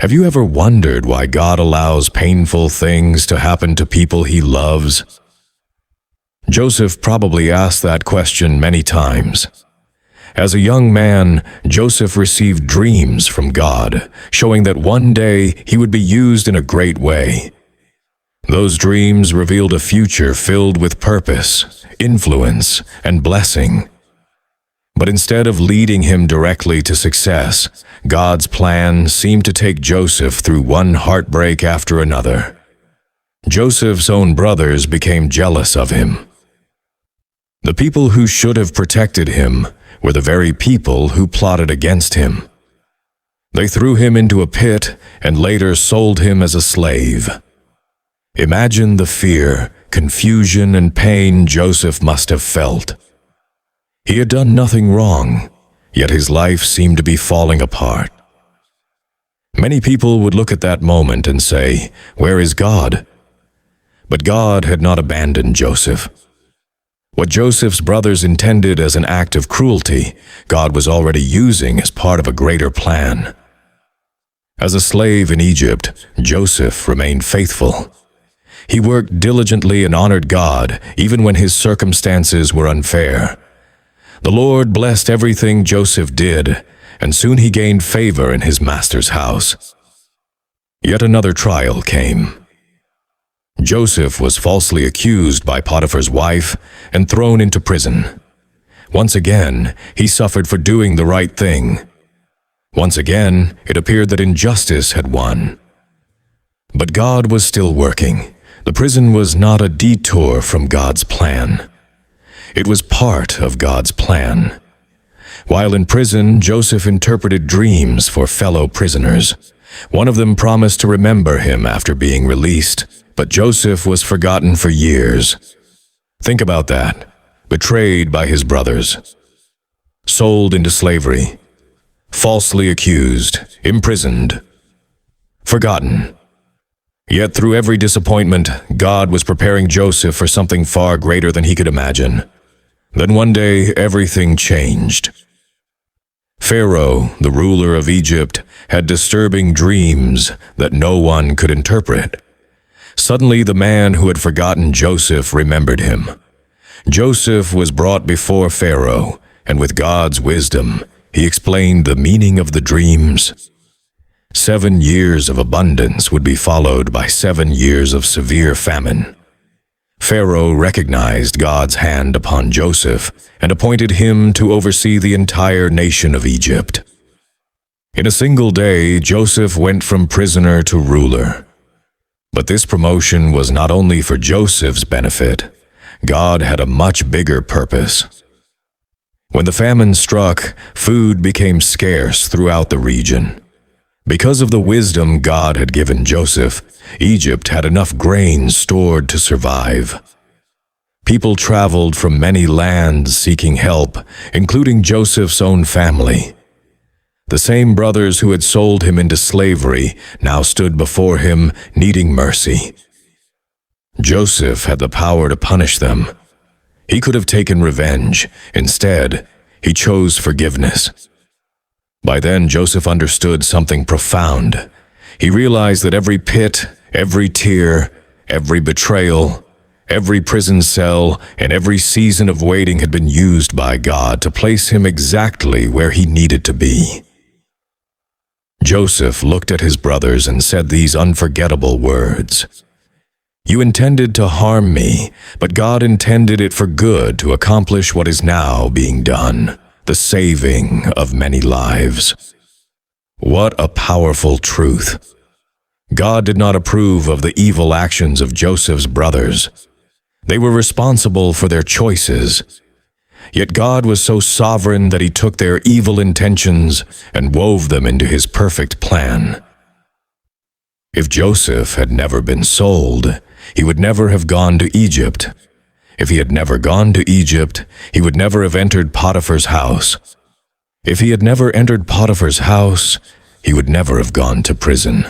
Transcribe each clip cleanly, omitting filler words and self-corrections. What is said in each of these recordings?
Have you ever wondered why God allows painful things to happen to people he loves? Joseph probably asked that question many times. As a young man, Joseph received dreams from God, showing that one day he would be used in a great way. Those dreams revealed a future filled with purpose, influence, and blessing. But instead of leading him directly to success, God's plan seemed to take Joseph through one heartbreak after another. Joseph's own brothers became jealous of him. The people who should have protected him were the very people who plotted against him. They threw him into a pit and later sold him as a slave. Imagine the fear, confusion, and pain Joseph must have felt. He had done nothing wrong, yet his life seemed to be falling apart. Many people would look at that moment and say, "Where is God?" But God had not abandoned Joseph. What Joseph's brothers intended as an act of cruelty, God was already using as part of a greater plan. As a slave in Egypt, Joseph remained faithful. He worked diligently and honored God, even when his circumstances were unfair. The Lord blessed everything Joseph did, and soon he gained favor in his master's house. Yet another trial came. Joseph was falsely accused by Potiphar's wife and thrown into prison. Once again, he suffered for doing the right thing. Once again, it appeared that injustice had won. But God was still working. The prison was not a detour from God's plan. It was part of God's plan. While in prison, Joseph interpreted dreams for fellow prisoners. One of them promised to remember him after being released, but Joseph was forgotten for years. Think about that. Betrayed by his brothers, sold into slavery, falsely accused, imprisoned, forgotten. Yet through every disappointment, God was preparing Joseph for something far greater than he could imagine. Then one day, everything changed. Pharaoh, the ruler of Egypt, had disturbing dreams that no one could interpret. Suddenly, the man who had forgotten Joseph remembered him. Joseph was brought before Pharaoh, and with God's wisdom, he explained the meaning of the dreams. 7 years of abundance would be followed by 7 years of severe famine. Pharaoh recognized God's hand upon Joseph and appointed him to oversee the entire nation of Egypt. In a single day, Joseph went from prisoner to ruler. But this promotion was not only for Joseph's benefit. God had a much bigger purpose. When the famine struck, food became scarce throughout the region. Because of the wisdom God had given Joseph, Egypt had enough grain stored to survive. People traveled from many lands seeking help, including Joseph's own family. The same brothers who had sold him into slavery now stood before him, needing mercy. Joseph had the power to punish them. He could have taken revenge. Instead, he chose forgiveness. By then, Joseph understood something profound. He realized that every pit, every tear, every betrayal, every prison cell, and every season of waiting had been used by God to place him exactly where he needed to be. Joseph looked at his brothers and said these unforgettable words. "You intended to harm me, but God intended it for good to accomplish what is now being done, the saving of many lives." What a powerful truth. God did not approve of the evil actions of Joseph's brothers. They were responsible for their choices. Yet God was so sovereign that he took their evil intentions and wove them into his perfect plan. If Joseph had never been sold, he would never have gone to Egypt. If he had never gone to Egypt, he would never have entered Potiphar's house. If he had never entered Potiphar's house, he would never have gone to prison.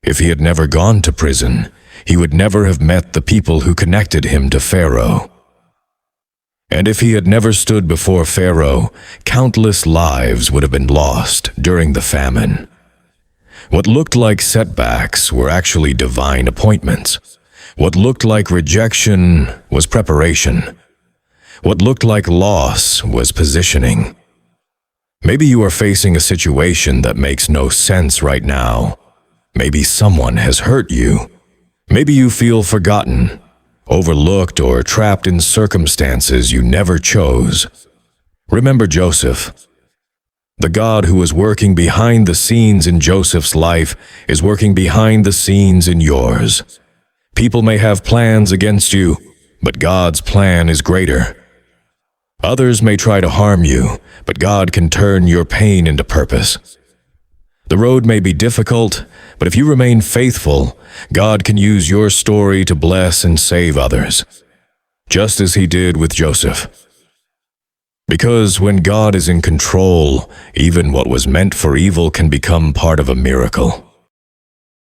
If he had never gone to prison, he would never have met the people who connected him to Pharaoh. And if he had never stood before Pharaoh, countless lives would have been lost during the famine. What looked like setbacks were actually divine appointments. What looked like rejection was preparation. What looked like loss was positioning. Maybe you are facing a situation that makes no sense right now. Maybe someone has hurt you. Maybe you feel forgotten, overlooked, or trapped in circumstances you never chose. Remember Joseph. The God who was working behind the scenes in Joseph's life is working behind the scenes in yours. People may have plans against you, but God's plan is greater. Others may try to harm you, but God can turn your pain into purpose. The road may be difficult, but if you remain faithful, God can use your story to bless and save others, just as He did with Joseph. Because when God is in control, even what was meant for evil can become part of a miracle.